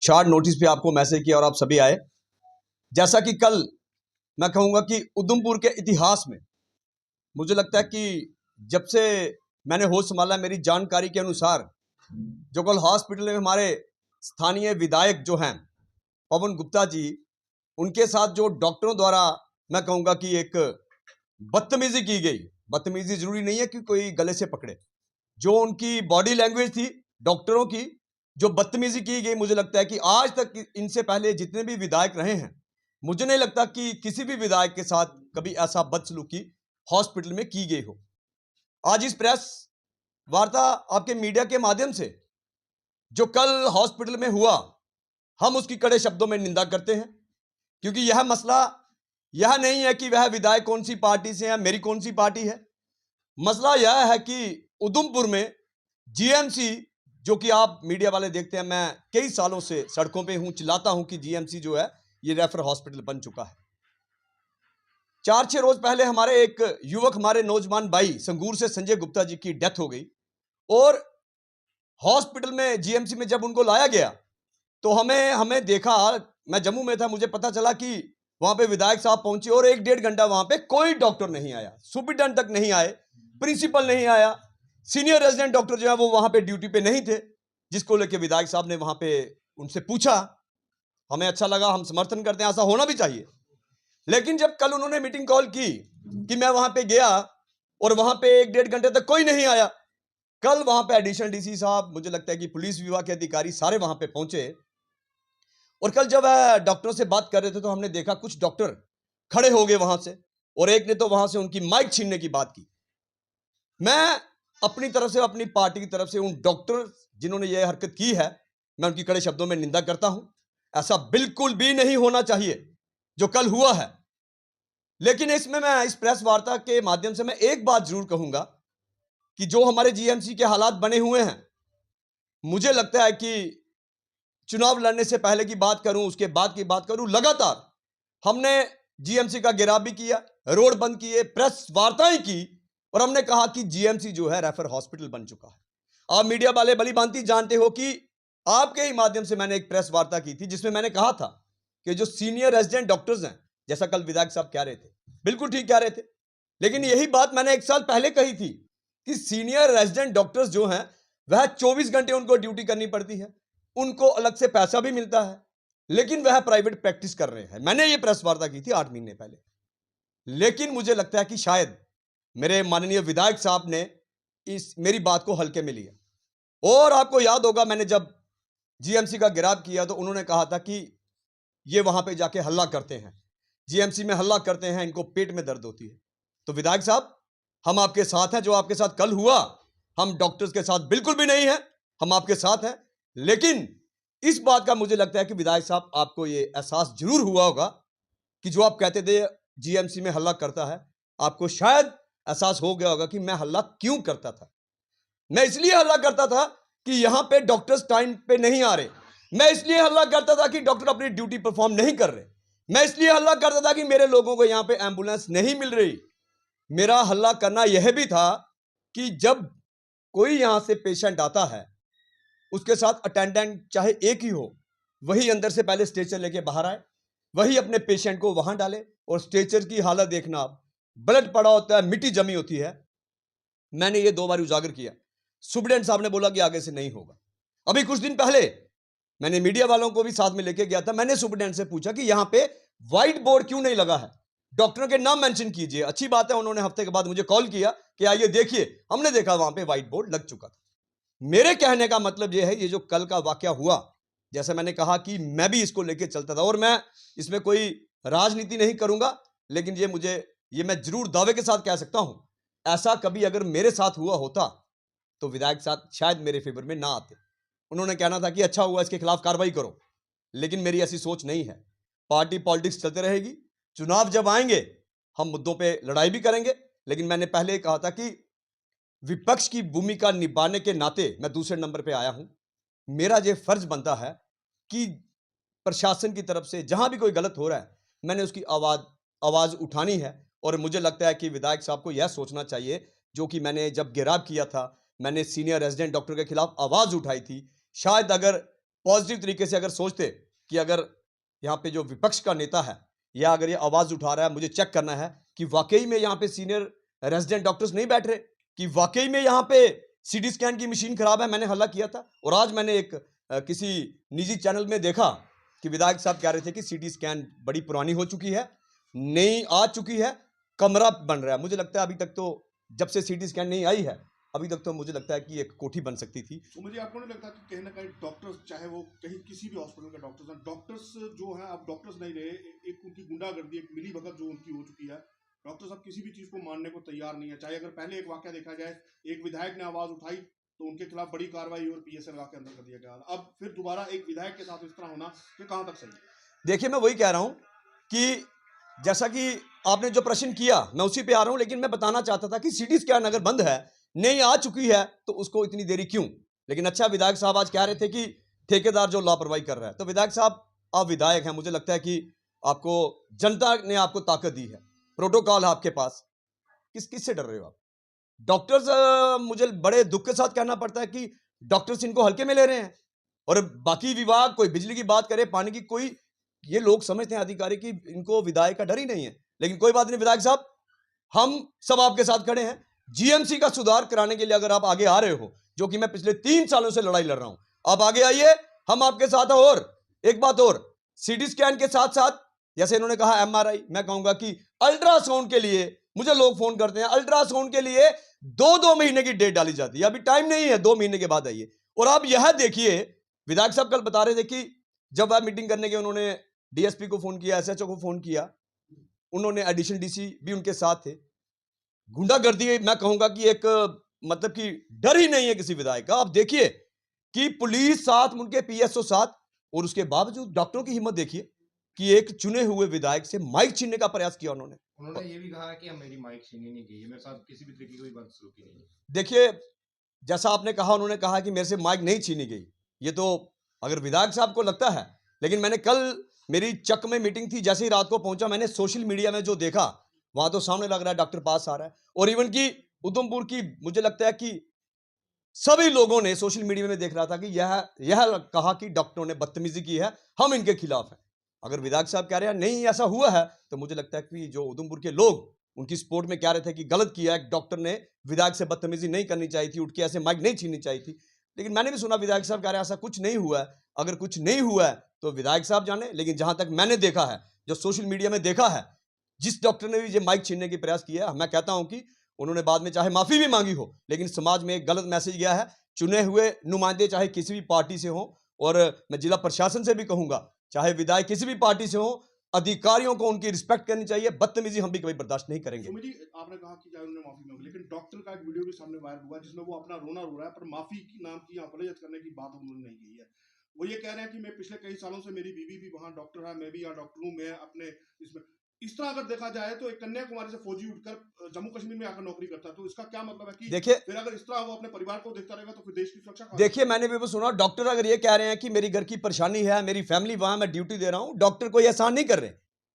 Short notice पे आपको message किया और आप सभी आए। जैसा कि कल मैं कहूँगा कि उधमपुर के इतिहास में मुझे लगता है कि जब से मैंने होश संभाला, मेरी जानकारी के अनुसार जो कल हॉस्पिटल में हमारे स्थानीय विधायक जो हैं पवन गुप्ता जी, उनके साथ जो डॉक्टरों द्वारा मैं कहूँगा कि एक बदतमीजी की गई। बदतमीजी जरूरी नहीं है कि कोई गले से पकड़े, जो उनकी बॉडी लैंग्वेज थी डॉक्टरों की, जो बदतमीजी की गई, मुझे लगता है कि आज तक इनसे पहले जितने भी विधायक रहे हैं, मुझे नहीं लगता कि किसी भी विधायक के साथ कभी ऐसा बदसलूकी हॉस्पिटल में की गई हो। आज इस प्रेस वार्ता आपके मीडिया के माध्यम से जो कल हॉस्पिटल में हुआ, हम उसकी कड़े शब्दों में निंदा करते हैं, क्योंकि यह मसला यह नहीं है कि वह विधायक कौन सी पार्टी से है, मेरी कौन सी पार्टी है। मसला यह है कि उधमपुर में जीएमसी, जो कि आप मीडिया वाले देखते हैं, मैं कई सालों से सड़कों पे हूं, चिल्लाता हूं कि जीएमसी जो है ये रेफर हॉस्पिटल बन चुका है। 4-6 रोज पहले हमारे एक युवक, हमारे नौजवान भाई संगूर से संजय गुप्ता जी की डेथ हो गई, और हॉस्पिटल में जीएमसी में जब उनको लाया गया तो हमें देखा, मैं जम्मू में था, मुझे पता चला कि वहां पे विधायक साहब पहुंचे और 1-1.5 घंटा वहां पे कोई डॉक्टर नहीं आया, सुपरिटेंडेंट तक नहीं आए, प्रिंसिपल नहीं आया, सीनियर रेजिडेंट डॉक्टर जो है वो वहां पे ड्यूटी पे नहीं थे, जिसको लेके विधायक साहब ने वहां पे उनसे पूछा। हमें अच्छा लगा, हम समर्थन करते हैं, ऐसा होना भी चाहिए। लेकिन जब कल उन्होंने मीटिंग कॉल की कि मैं वहां पे गया और वहां पे 1-1.5 घंटे तक कोई नहीं आया, कल वहां पे एडिशनल डीसी साहब, मुझे लगता है कि पुलिस विभाग के अधिकारी सारे वहां पे पहुंचे, और कल जब डॉक्टरों से बात कर रहे थे तो हमने देखा कुछ डॉक्टर खड़े हो गए वहां से, और एक ने तो वहां से उनकी माइक छीनने की बात की। मैं अपनी तरफ से, अपनी पार्टी की तरफ से उन डॉक्टर जिन्होंने यह हरकत की है, मैं उनकी कड़े शब्दों में निंदा करता हूं। ऐसा बिल्कुल भी नहीं होना चाहिए जो कल हुआ है। लेकिन इसमें मैं इस प्रेस वार्ता के माध्यम से मैं एक बात जरूर कहूंगा कि जो हमारे जीएमसी के हालात बने हुए हैं, मुझे लगता है कि चुनाव लड़ने से पहले की बात करूं, उसके बाद की बात करूं, लगातार हमने जीएमसी का घेराव भी किया, रोड बंद किए, प्रेस वार्ताएं की, और हमने कहा कि जीएमसी जो है रेफर हॉस्पिटल बन चुका है। आप मीडिया वाले भली भांति जानते हो कि आपके ही माध्यम से मैंने एक प्रेस वार्ता की थी जिसमें मैंने कहा था कि जो सीनियर रेजिडेंट डॉक्टर्स हैं, जैसा कल विधायक साहब कह रहे थे, बिल्कुल ठीक कह रहे थे, लेकिन यही बात मैंने 1 साल पहले कही थी कि सीनियर रेजिडेंट डॉक्टर्स जो हैं वह 24 घंटे उनको ड्यूटी करनी पड़ती है, उनको अलग से पैसा भी मिलता है, लेकिन वह प्राइवेट प्रैक्टिस कर रहे हैं। मैंने ये प्रेस वार्ता की थी 8 महीने पहले। लेकिन मुझे लगता है कि शायद मेरे माननीय विधायक साहब ने इस मेरी बात को हल्के में लिया, और आपको याद होगा मैंने जब जीएमसी का घेराव किया तो उन्होंने कहा था कि ये वहां पे जाके हल्ला करते हैं, जीएमसी में हल्ला करते हैं, इनको पेट में दर्द होती है। तो विधायक साहब, हम आपके साथ हैं। जो आपके साथ कल हुआ, हम डॉक्टर्स के साथ बिल्कुल भी नहीं है, हम आपके साथ हैं। लेकिन इस बात का मुझे लगता है कि विधायक साहब, आपको ये एहसास जरूर हुआ होगा कि जो आप कहते थे जीएमसी में हल्ला करता है, आपको शायद एहसास हो गया होगा कि मैं हल्ला क्यों करता था। मैं इसलिए हल्ला करता था कि यहां पे डॉक्टर्स टाइम पे नहीं आ रहे, मैं इसलिए हल्ला करता था कि डॉक्टर अपनी ड्यूटी परफॉर्म नहीं कर रहे, मैं इसलिए हल्ला करता था कि मेरे लोगों को यहां पे एम्बुलेंस नहीं मिल रही। मेरा हल्ला करना यह भी था कि जब कोई यहां से पेशेंट आता है, उसके साथ अटेंडेंट चाहे एक ही हो, वही अंदर से पहले स्ट्रेचर लेके बाहर आए, वही अपने पेशेंट को वहां डाले, और स्ट्रेचर की हालत देखना आप, ब्लड पड़ा होता है, मिट्टी जमी होती है। मैंने ये 2 बार उजागर किया, सुप्रीडेंट साहब ने बोला कि आगे से नहीं होगा। अभी कुछ दिन पहले मैंने मीडिया वालों को भी साथ में लेके गया था, मैंने सुप्रीडेंट से पूछा कि यहां पे व्हाइट बोर्ड क्यों नहीं लगा है, डॉक्टरों के नाम मेंशन कीजिए। अच्छी बात है, उन्होंने हफ्ते के बाद मुझे कॉल किया कि आइए देखिए, हमने देखा वहां पे व्हाइट बोर्ड लग चुका था। मेरे कहने का मतलब यह है, ये जो कल का वाकया हुआ, जैसे मैंने कहा कि मैं भी इसको लेके चलता था, और मैं इसमें कोई राजनीति नहीं करूंगा, लेकिन ये मैं जरूर दावे के साथ कह सकता हूं, ऐसा कभी अगर मेरे साथ हुआ होता तो विधायक साहब शायद मेरे फेवर में ना आते। उन्होंने कहना था कि अच्छा हुआ, इसके खिलाफ कार्रवाई करो, लेकिन मेरी ऐसी सोच नहीं है। पार्टी पॉलिटिक्स चलते रहेगी, चुनाव जब आएंगे हम मुद्दों पे लड़ाई भी करेंगे, लेकिन मैंने पहले ही कहा था कि विपक्ष की भूमिका निभाने के नाते मैं दूसरे नंबर पे आया हूं। मेरा ये फर्ज बनता है कि प्रशासन की तरफ से जहां भी कोई गलत हो रहा है, मैंने उसकी आवाज उठानी है, और मुझे लगता है कि विधायक साहब को यह सोचना चाहिए, जो कि मैंने जब घेराव किया था, मैंने सीनियर रेजिडेंट डॉक्टर के खिलाफ आवाज उठाई थी। शायद अगर पॉजिटिव तरीके से अगर सोचते कि अगर यहाँ पे जो विपक्ष का नेता है या अगर ये आवाज उठा रहा है, मुझे चेक करना है कि वाकई में यहाँ पे सीनियर रेजिडेंट डॉक्टर्स नहीं बैठ रहे, कि वाकई में यहाँ पे सीटी स्कैन की मशीन खराब है। मैंने हल्ला किया था और आज मैंने एक किसी निजी चैनल में देखा कि विधायक साहब कह रहे थे कि सीटी स्कैन बड़ी पुरानी हो चुकी है, नई आ चुकी है, कमरा बन रहा है। मुझे लगता है अभी तक तो जब से सीटी स्कैन नहीं आई है अभी तक तो मुझे लगता है कि एक कोठी बन सकती थी। तो मुझे आपको नहीं लगता कि कहीं ना कहीं डॉक्टर्स, चाहे वो कहीं किसी भी हॉस्पिटल के डॉक्टर्स हैं, डॉक्टर्स जो हैं अब डॉक्टर्स नहीं रहे, एक उनकी गुंडागर्दी, एक मिली भगत जो उनकी हो चुकी है। डॉक्टर्स अब किसी भी चीज़ को मानने को तैयार नहीं है। चाहे अगर पहले एक वाकया देखा जाए, एक विधायक ने आवाज़ उठाई तो उनके खिलाफ बड़ी कार्रवाई और पीएसए लगा के अंदर कर दिया गया। अब फिर दोबारा एक विधायक के साथ इस तरह होना, ये कहाँ तक सही है? देखिए, मैं वही कह रहा हूं कि जैसा कि आपने जो प्रश्न किया मैं उसी पे आ रहा हूं, लेकिन मैं बताना चाहता था कि सीटी स्कैन अगर बंद है, नहीं आ चुकी है, तो उसको इतनी देरी क्यों? लेकिन अच्छा, विधायक साहब आज कह रहे थे कि ठेकेदार जो लापरवाही कर रहा है। तो विधायक साहब, आप विधायक हैं, मुझे लगता है कि आपको जनता ने आपको ताकत दी है, प्रोटोकॉल है आपके पास, किससे डर रहे हो आप? डॉक्टर्स, मुझे बड़े दुख के साथ कहना पड़ता है कि डॉक्टर्स इनको हल्के में ले रहे हैं। और बाकी विभाग, कोई बिजली की बात करे, पानी की, कोई, ये लोग समझते हैं अधिकारी कि इनको विधायक का डर ही नहीं है। लेकिन कोई बात नहीं विधायक साहब, हम सब आपके साथ खड़े हैं। जीएमसी का सुधार कराने के लिए अगर आप आगे आ रहे हो, जो कि मैं पिछले 3 सालों से लड़ाई लड़ रहा हूं, आप आगे आइए, हम आपके साथ हैं। और एक बात और, सीटी स्कैन के साथ साथ जैसे इन्होंने कहा एमआरआई, मैं कहूंगा कि अल्ट्रासाउंड के लिए मुझे लोग फोन करते हैं, अल्ट्रासाउंड के लिए 2-2 महीने की डेट डाली जाती है। अभी टाइम नहीं है, 2 महीने के बाद आइए। और आप यह देखिए, विधायक साहब कल बता रहे थे कि जब आप मीटिंग करने के, उन्होंने डीएसपी को फोन किया, एसएचओ को फोन किया, उन्होंने एडिशनल डीसी भी उनके साथ थे। गुंडागर्दी, मैं कहूंगा कि एक, मतलब कि डर ही नहीं है किसी विधायक का। आप देखिए कि पुलिस साथ, उनके पीएसओ साथ, और उसके बावजूद डॉक्टरों की हिम्मत देखिए कि एक चुने हुए विधायक से माइक छीनने का प्रयास किया उन्होंने ये भी कहा कि मेरी माइक छीनी नहीं गई है, मेरे साथ किसी भी तरीके की कोई बदसलूकी नहीं है। देखिए, जैसा आपने कहा, उन्होंने कहा कि मेरे से माइक नहीं छीनी गई, ये तो अगर विधायक साहब को लगता है। लेकिन मैंने कल, मेरी चक में मीटिंग थी, जैसे ही रात को पहुंचा, मैंने सोशल मीडिया में जो देखा, वहां तो सामने लग रहा है डॉक्टर पास आ रहा है। और इवन की उधमपुर की, मुझे लगता है कि सभी लोगों ने सोशल मीडिया में देख रहा था कि यह कहा कि डॉक्टरों ने बदतमीजी की है, हम इनके खिलाफ हैं। अगर विधायक साहब कह रहे हैं नहीं ऐसा हुआ है, तो मुझे लगता है कि जो उधमपुर के लोग उनकी सपोर्ट में कह रहे थे कि गलत किया है, डॉक्टर ने विधायक से बदतमीजी नहीं करनी चाहिए थी, उठ के ऐसे माइक नहीं छीननी चाहिए थी। लेकिन मैंने भी सुना विधायक साहब कह रहे हैं ऐसा कुछ नहीं हुआ है। अगर कुछ नहीं हुआ है तो विधायक साहब जाने, लेकिन जहां तक मैंने देखा है, जो सोशल मीडिया में देखा है, जिस डॉक्टर ने भी ये माइक छीनने की प्रयास किया है, मैं कहता हूं कि उन्होंने बाद में चाहे माफी भी मांगी हो, लेकिन समाज में एक गलत मैसेज गया है। चुने हुए नुमाइंदे चाहे किसी भी पार्टी से हो, और मैं जिला प्रशासन से भी कहूंगा, चाहे विधायक किसी भी पार्टी से हो, अधिकारियों को उनकी रिस्पेक्ट करनी चाहिए। बदतमीजी हम भी कभी बर्दाश्त नहीं करेंगे। सुमित जी, आपने कहा कि चाहे उन्होंने माफी मांगी, लेकिन डॉक्टर का एक वीडियो भी सामने वायरल हुआ है जिसमें वो अपना रोना रो रहा है, पर माफी की नाम की अपॉलोजाइज करने की बात उन्होंने नहीं की है। वो ये कह रहे हैं कि मैं पिछले कई सालों से, मेरी बीवी भी वहाँ डॉक्टर है, मैं भी यहाँ डॉक्टर हूँ, मैं अपने इसमें, इस तरह अगर देखा जाए तो एक कन्याकुमारी से फौजी उठकर जम्मू कश्मीर में आकर नौकरी करता है, तो इसका क्या मतलब है कि देखिए, फिर अगर इस तरह वो अपने परिवार को देखता रहेगा तो फिर देश की सुरक्षा देखिए, मैंने भी वो सुना, डॉक्टर अगर ये कह रहे हैं कि मेरी घर की परेशानी है, मेरी फैमिली वहां, मैं ड्यूटी दे रहा हूं, डॉक्टर कोई एहसान नहीं कर रहे।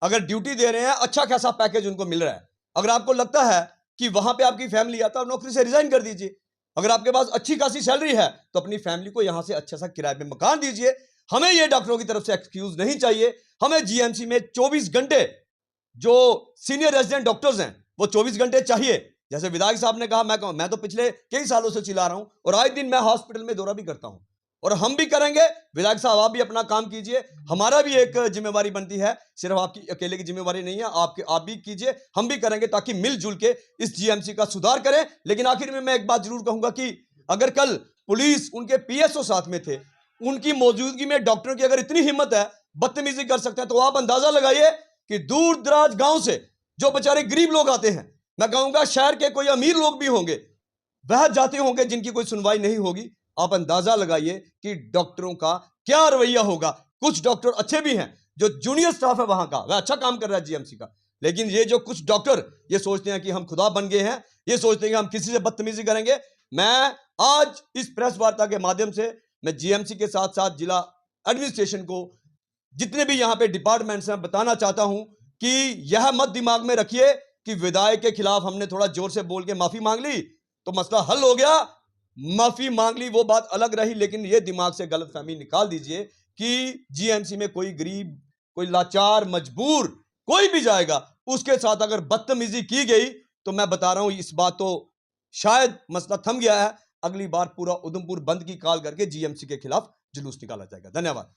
अगर ड्यूटी दे रहे हैं, अच्छा खासा पैकेज उनको मिल रहा है। अगर आपको लगता है कि वहां पे आपकी फैमिली आता है, नौकरी से रिजाइन कर दीजिए। अगर आपके पास अच्छी खासी सैलरी है तो अपनी फैमिली को यहां से अच्छा सा किराए पे मकान दीजिए। हमें ये डॉक्टरों की तरफ से एक्सक्यूज नहीं चाहिए। हमें जीएमसी में 24 घंटे जो सीनियर रेजिडेंट डॉक्टर्स हैं वो 24 घंटे चाहिए। जैसे विधायक साहब ने कहा, मैं तो पिछले कई सालों से चिल्ला रहा हूं, और आए दिन मैं हॉस्पिटल में दौरा भी करता हूं, और हम भी करेंगे। विधायक साहब, आप भी अपना काम कीजिए, हमारा भी एक जिम्मेवारी बनती है, सिर्फ आपकी अकेले की जिम्मेवारी नहीं है, आप भी कीजिए, हम भी करेंगे, ताकि मिलजुल के इस जीएमसी का सुधार करें। लेकिन आखिर में मैं एक बात जरूर कहूंगा कि अगर कल पुलिस, उनके पीएसओ साथ में थे, उनकी मौजूदगी में डॉक्टरों की अगर इतनी हिम्मत है, बदतमीजी कर सकते हैं, तो आप अंदाजा लगाइए कि दूर दराज गांव से जो बेचारे गरीब लोग आते हैं, मैं कहूंगा शहर के कोई अमीर लोग भी होंगे, वह जाते होंगे जिनकी कोई सुनवाई नहीं होगी। आप अंदाजा लगाइए कि डॉक्टरों का क्या रवैया होगा। कुछ डॉक्टर अच्छे भी हैं, जो जूनियर स्टाफ है वहां का, वह अच्छा काम कर रहा है जीएमसी का। लेकिन ये जो कुछ डॉक्टर ये सोचते हैं कि हम खुदा बन गए हैं, ये सोचते हैं कि हम किसी से बदतमीजी करेंगे। मैं आज इस प्रेस वार्ता के माध्यम से मैं जीएमसी के साथ साथ जिला एडमिनिस्ट्रेशन को, जितने भी यहां पे डिपार्टमेंट्स हैं, बताना चाहता हूं कि यह मत दिमाग में रखिए कि विधायक के खिलाफ हमने थोड़ा जोर से बोल के माफी मांग ली तो मसला हल हो गया। माफी मांग ली वो बात अलग रही, लेकिन ये दिमाग से गलतफहमी निकाल दीजिए कि जीएमसी में कोई गरीब, कोई लाचार, मजबूर कोई भी जाएगा, उसके साथ अगर बदतमीजी की गई तो मैं बता रहा हूं इस बात तो शायद मसला थम गया है, अगली बार पूरा उधमपुर बंद की कॉल करके जीएमसी के खिलाफ जुलूस निकाला जाएगा। धन्यवाद।